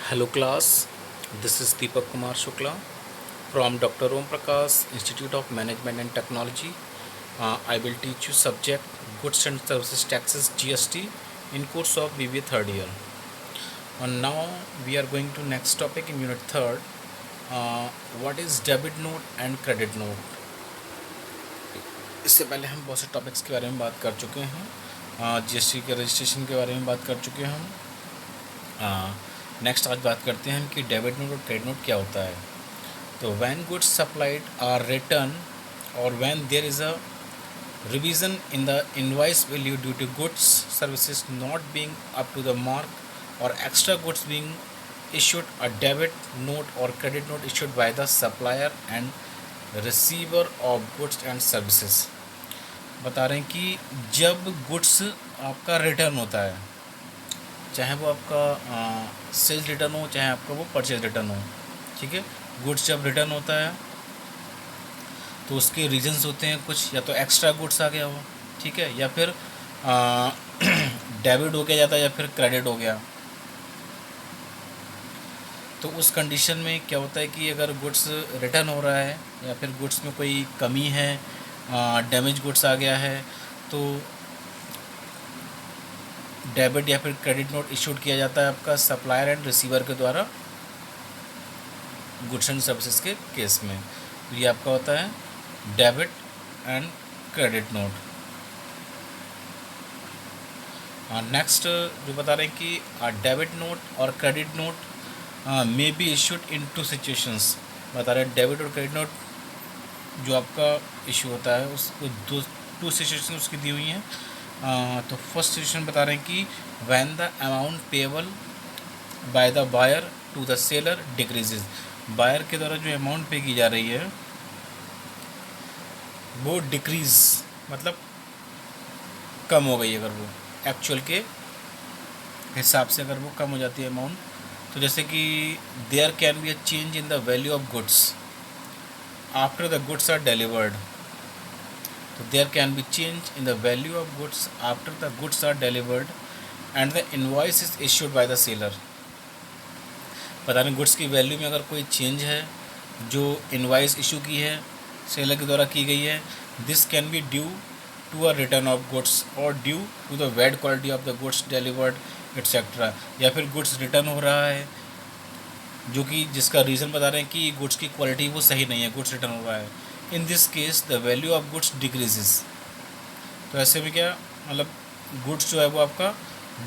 Hello class, this is Deepak Kumar Shukla from Dr. Om Prakash Institute of Management and Technology. I will teach you subject Goods and Services Taxes GST in course of BBA third year. And now we are going to next topic in unit third. What is debit note and credit note? इससे पहले हम बहुत से topics के बारे में बात कर चुके हैं। जीएसटी के रजिस्ट्रेशन के बारे में बात कर चुके हैं हम। नेक्स्ट आज बात करते हैं कि डेबिट नोट और क्रेडिट नोट क्या होता है। तो when goods supplied are return or when there is a revision in the invoice value due to goods services not being up to the mark or extra goods being issued a debit note or credit note issued by the supplier and receiver of goods and services। बता रहे हैं कि जब goods आपका return होता है, चाहे वो आपका सेल्स रिटर्न हो चाहे आपका वो परचेज रिटर्न हो, ठीक है। गुड्स जब रिटर्न होता है तो उसके रीजंस होते हैं कुछ, या तो एक्स्ट्रा गुड्स आ गया हो, ठीक है, या फिर डेबिट हो गया जाता है या फिर क्रेडिट हो गया। तो उस कंडीशन में क्या होता है कि अगर गुड्स रिटर्न हो रहा है या फिर गुड्स में कोई कमी है, डैमेज गुड्स आ गया है, तो डेबिट या फिर क्रेडिट नोट इशूड किया जाता है आपका सप्लायर एंड रिसीवर के द्वारा गुड्स एंड सर्विसेज के केस में। तो ये आपका होता है debit and credit note. Next जो बता रहे हैं कि डेबिट नोट और credit note may be issued in two situations. बता रहे हैं डेबिट और क्रेडिट नोट जो आपका इशू होता है उसको टू सिचुएशन उसकी दी हुई हैं। तो फर्स्ट सिचुएशन बता रहे हैं कि when the amount payable by the buyer to the seller decreases. Buyer के द्वारा जो अमाउंट पे की जा रही है वो डिक्रीज मतलब कम हो गई, अगर वो एक्चुअल के हिसाब से अगर वो कम हो जाती है अमाउंट, तो जैसे कि there can be a change in the value of goods after the goods are delivered. तो there can be change in the value of goods after the goods are delivered and the invoice is issued by the seller. पता नहीं goods की value में अगर कोई change है जो invoice issue की है सेलर के द्वारा की गई है, this can be due to a return of goods or due to the bad quality of the goods delivered etcetera. या फिर गुड्स रिटर्न हो रहा है जो कि जिसका रीज़न बता रहे हैं कि गुड्स की क्वालिटी वो सही नहीं है, गुड्स रिटर्न हो रहा है। इन this case the value of goods decreases. तो ऐसे में क्या मतलब गुड्स जो है वो आपका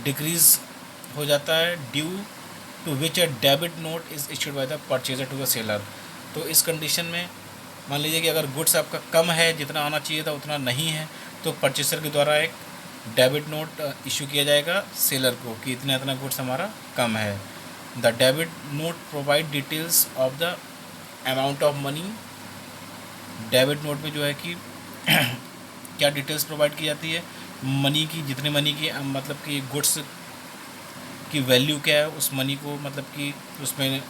डिक्रीज हो जाता है due to which a debit note is issued by the purchaser to the seller. तो इस कंडीशन में मान लीजिए कि अगर गुड्स आपका कम है, जितना आना चाहिए था उतना नहीं है, तो परचेसर के द्वारा एक डेबिट नोट इशू किया जाएगा सेलर को कि इतना इतना गुड्स हमारा कम है। The debit note provide details of the amount of money. Debit note में जो है कि क्या डिटेल्स प्रोवाइड की जाती है, मनी की, जितने मनी की मतलब कि गुड्स की वैल्यू क्या है उस मनी को मतलब कि उसमें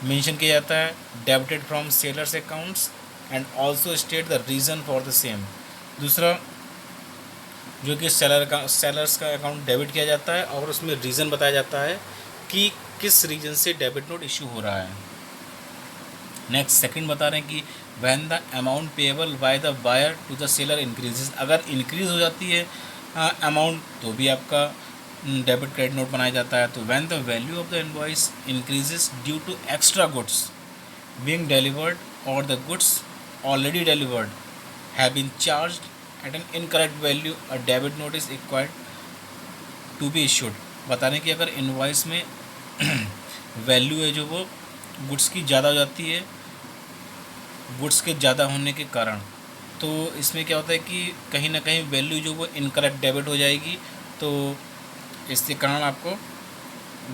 मेंशन किया जाता है। Debited from sellers accounts and also state the reason for the same. दूसरा जो कि सेलर्स का अकाउंट डेबिट किया जाता है और उसमें रीज़न बताया जाता है कि किस रीज़न से डेबिट नोट इशू हो रहा है। नेक्स्ट सेकंड बता रहे हैं कि when the amount payable by the buyer to the seller increases. अगर इंक्रीज़ हो जाती है अमाउंट तो भी आपका डेबिट क्रेडिट नोट बनाया जाता है। तो when the value of the invoice increases due to extra goods being delivered or the goods already delivered have been charged at an incorrect value a debit note is required to be issued. बता रहे हैं कि अगर invoice में value है जो वो goods की ज़्यादा हो जाती है गुड्स के ज़्यादा होने के कारण, तो इसमें क्या होता है कि कहीं ना कहीं वैल्यू जो वो इनकरेक्ट डेबिट हो जाएगी, तो इसके कारण आपको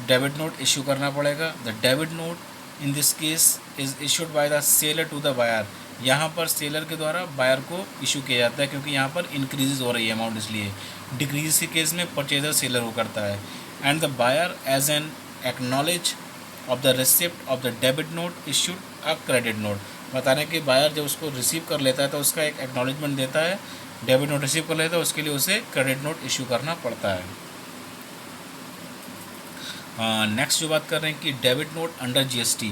डेबिट नोट इशू करना पड़ेगा। The debit note in this case is issued by the seller to the buyer. यहाँ पर सेलर के द्वारा बायर को इशू किया जाता है क्योंकि यहाँ पर इंक्रीज हो रही है अमाउंट, इसलिए डिक्रीज के केस में परचेजर सेलर को करता है। And the buyer as an acknowledge of the receipt of the debit note issued a credit note. बताने कि बायर जब उसको रिसीव कर लेता है तो उसका एक एक्नॉलेजमेंट देता है, डेबिट नोट रिसीव कर लेता है, उसके लिए उसे क्रेडिट नोट इशू करना पड़ता है। नेक्स्ट जो बात कर रहे हैं कि डेबिट नोट अंडर जीएसटी,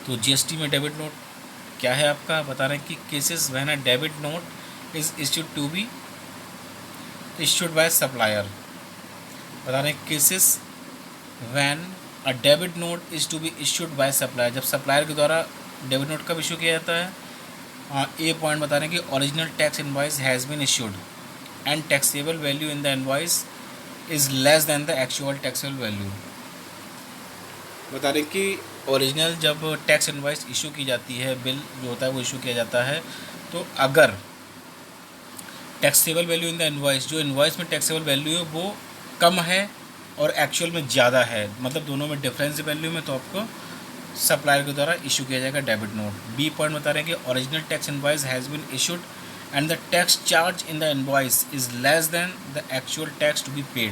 तो जीएसटी में डेबिट नोट क्या है आपका, बता रहे हैं कि cases when a debit note is issued to be issued by supplier, बता रहे हैं cases when a debit note is to be issued by supplier, जब सप्लायर के द्वारा डेबिट नोट कब इशू किया जाता है। ए पॉइंट बता रहे हैं कि original tax invoice has been issued and taxable value in the invoice is less than the actual taxable value, बता रहे कि ओरिजिनल जब टैक्स इनवॉइस इशू की जाती है, बिल जो होता है वो इशू किया जाता है, तो अगर taxable value in the invoice, जो इनवॉइस में टैक्सेबल वैल्यू है वो कम है और एक्चुअल में ज़्यादा है, मतलब दोनों में डिफरेंस वैल्यू में, तो आपको सप्लायर के द्वारा इशू किया जाएगा डेबिट नोट। बी पॉइंट बता रहे हैं कि original tax invoice has been issued and the tax charge in the invoice is less than the actual tax to be paid,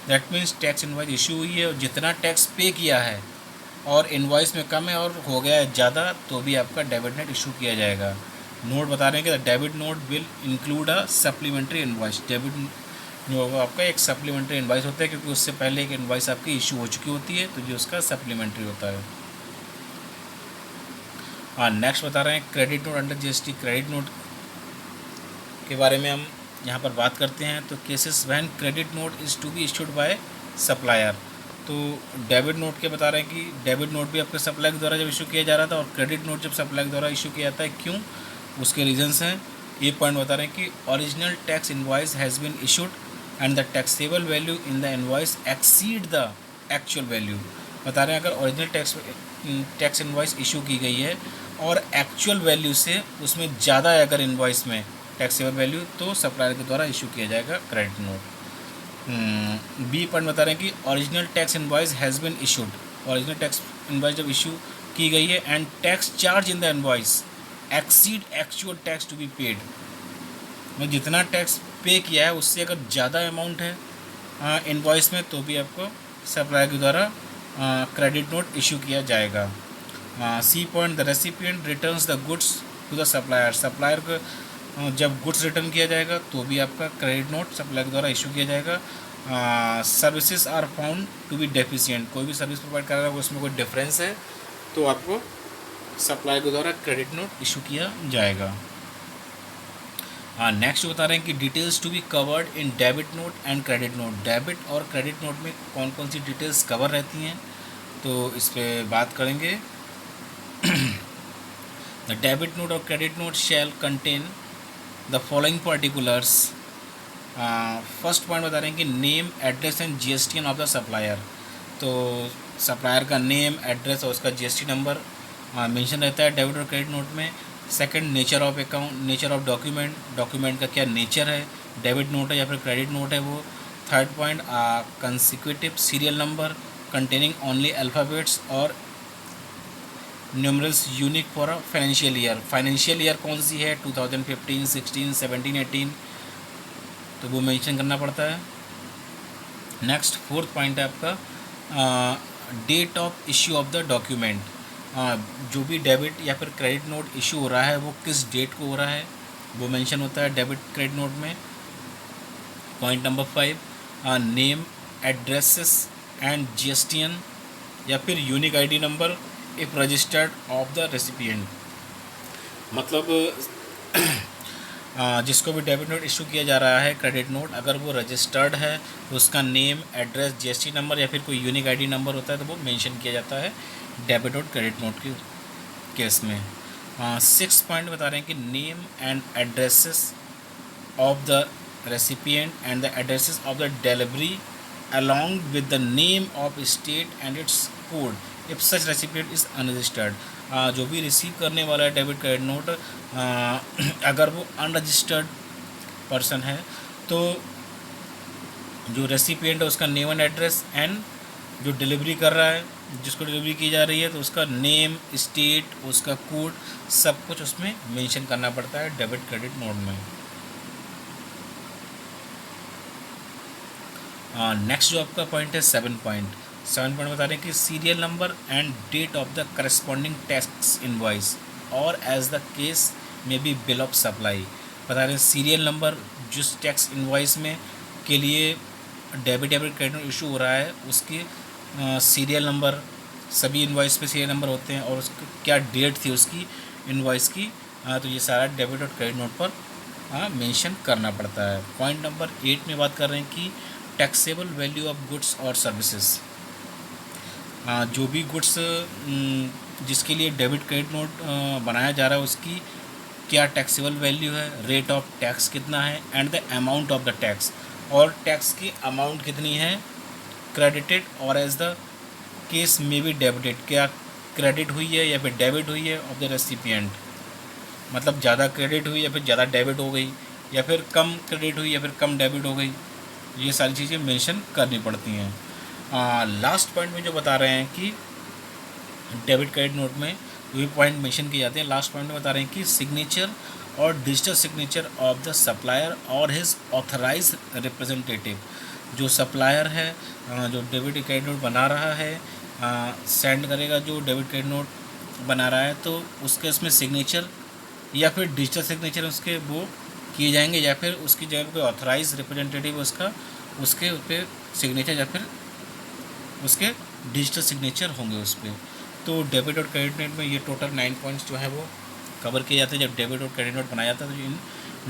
that means tax invoice issue हुई है और जितना tax पे किया है और इनवॉइस में कम है और हो गया है ज़्यादा, तो भी आपका डेबिट नोट इशू किया जाएगा। नोट बता रहे हैं कि debit note will include a supplementary invoice, debit जो होगा आपका एक सप्लीमेंट्री इनवॉइस होता है, क्योंकि उससे पहले एक इनवॉइस आपकी इशू हो चुकी होती है, तो जो उसका सप्लीमेंट्री होता है। हाँ, नेक्स्ट बता रहे हैं credit note under GST, credit note के बारे में हम यहाँ पर बात करते हैं। तो cases when credit note is to be issued by supplier, तो डेबिट नोट के बता रहे हैं कि डेबिट नोट भी आपके सप्लायर के द्वारा जब इशू किया जा रहा था और क्रेडिट नोट जब सप्लायर के द्वारा इशू किया जाता है, क्यों, उसके रीजंस हैं। ये पॉइंट बता रहे हैं कि original tax invoice has been issued and the taxable value in the invoice exceed the actual value, बता रहे हैं अगर ओरिजिनल टैक्स इनवॉइस इशू की गई है और एक्चुअल वैल्यू से उसमें ज़्यादा है अगर इनवॉइस में टैक्सेबल वैल्यू, तो सप्लायर के द्वारा इशू किया जाएगा क्रेडिट नोट। बी पॉइंट बता रहे हैं कि original tax invoice has been issued, original tax invoice जब इशू की गई है and tax charge in the invoice exceed actual tax to be paid, मैं जितना टैक्स पे किया है उससे अगर ज़्यादा अमाउंट है इनवॉइस में, तो भी आपको सप्लायर के द्वारा क्रेडिट नोट इशू किया जाएगा। C point the recipient returns the goods to the supplier, supplier को जब गुड्स रिटर्न किया जाएगा तो भी आपका क्रेडिट नोट सप्लायर के द्वारा इशू किया जाएगा। Services are found to be deficient, कोई भी सर्विस प्रोवाइड कर रहा है उसमें कोई डिफरेंस है तो आपको सप्लायर के द्वारा क्रेडिट नोट इशू किया जाएगा। नेक्स्ट बता रहे हैं कि details to be covered in debit note and credit note, debit और क्रेडिट नोट में कौन कौन सी डिटेल्स कवर रहती हैं, तो इस पर बात करेंगे। द डेबिट नोट और credit note shall contain the following particulars. First point बता रहे हैं कि name, address and GST of the supplier, तो सप्लायर का नेम, एड्रेस और उसका जीएसटी नंबर मेंशन रहता है डेबिट और क्रेडिट नोट में। Second, nature of account, nature of document, document का क्या नेचर है, डेबिट नोट है या फिर क्रेडिट नोट है वो। Third point, consecutive serial number containing only alphabets or numerals unique for a financial year, financial year कौन सी है 2015, 16, 17, 18, तो वो मेंशन करना पड़ता है। नेक्स्ट फोर्थ पॉइंट है आपका date of issue of the document, जो भी डेबिट या फिर क्रेडिट नोट इशू हो रहा है वो किस डेट को हो रहा है वो मेंशन होता है डेबिट क्रेडिट नोट में। Point number 5, name, addresses and GSTN या फिर unique ID number if registered of the recipient, मतलब जिसको भी डेबिट नोट इशू किया जा रहा है क्रेडिट नोट, अगर वो रजिस्टर्ड है तो उसका नेम, एड्रेस, जीएसटी नंबर या फिर कोई यूनिक आईडी नंबर होता है तो वो मेंशन किया जाता है डेबिट और क्रेडिट नोट के केस में। 6 पॉइंट बता रहे हैं कि name and addresses of the recipient and the addresses of the delivery along with the name of state and its code if such recipient is unregistered, जो भी receive करने वाला है डेबिट क्रेडिट नोट अगर वो अनरजिस्टर्ड पर्सन है तो जो रेसिपिएंट है उसका नेम एंड एड्रेस एंड जो डिलीवरी कर रहा है, जिसको डिलीवरी की जा रही है तो उसका नेम, स्टेट, उसका कोड, सब कुछ उसमें मेंशन करना पड़ता है डेबिट क्रेडिट नोट में। नेक्स्ट जो आपका पॉइंट है 7 पॉइंट बता रहे हैं कि serial number and date of the corresponding tax invoice or as the case may be bill of supply, बता रहे हैं सीरियल नंबर जिस टैक्स इनवॉइस में के लिए डेबिट या फिर क्रेडिट नोट इशू हो रहा है उसकी सीरियल नंबर, सभी इनवॉइस पे सीरियल नंबर होते हैं और उसकी क्या डेट थी उसकी इनवॉइस की, तो ये सारा डेबिट और क्रेडिट नोट पर मेंशन करना पड़ता है। पॉइंट नंबर 8 में बात कर रहे हैं कि टैक्सेबल वैल्यू ऑफ गुड्स और सर्विसेज। जो भी गुड्स जिसके लिए डेबिट क्रेडिट नोट बनाया जा रहा है उसकी क्या टैक्सेबल वैल्यू है, रेट ऑफ टैक्स कितना है, and the amount of the tax, और टैक्स की अमाउंट कितनी है, क्रेडिटेड और एज द केस में भी डेबिटेड, क्या क्रेडिट हुई है या फिर डेबिट हुई है ऑफ द रेसिपिएंट, मतलब ज़्यादा क्रेडिट हुई या फिर ज़्यादा डेबिट हो गई, या फिर कम क्रेडिट हुई या फिर कम डेबिट हो गई, ये सारी चीज़ें मेंशन करनी पड़ती हैं। लास्ट पॉइंट में जो बता रहे हैं कि डेबिट क्रेडिट नोट में वही पॉइंट मेंशन किए जाते हैं। लास्ट पॉइंट में बता रहे हैं कि सिग्नेचर और digital signature of the supplier और हिज ऑथराइज रिप्रेजेंटेटिव, जो सप्लायर है जो डेबिट क्रेडिट नोट बना रहा है, सेंड करेगा जो डेबिट क्रेडिट नोट बना रहा है, तो उसके उसमें सिग्नेचर या फिर डिजिटल सिग्नेचर उसके वो किए जाएंगे, या फिर उसकी जगह पे ऑथराइज रिप्रेजेंटेटिव उसका उसके उस पर सिग्नेचर या फिर उसके डिजिटल सिग्नेचर होंगे उस पर। तो डेबिट और क्रेडिट नोट में ये टोटल 9 पॉइंट्स जो है वो कवर किए जाते हैं। जब डेबिट और क्रेडिट नोट बनाया जाता है तो इन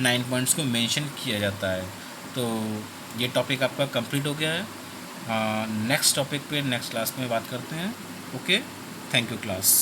9 पॉइंट्स को मेंशन किया जाता है। तो ये टॉपिक आपका कंप्लीट हो गया है। नेक्स्ट टॉपिक पे नेक्स्ट क्लास में बात करते हैं। Okay, thank you class.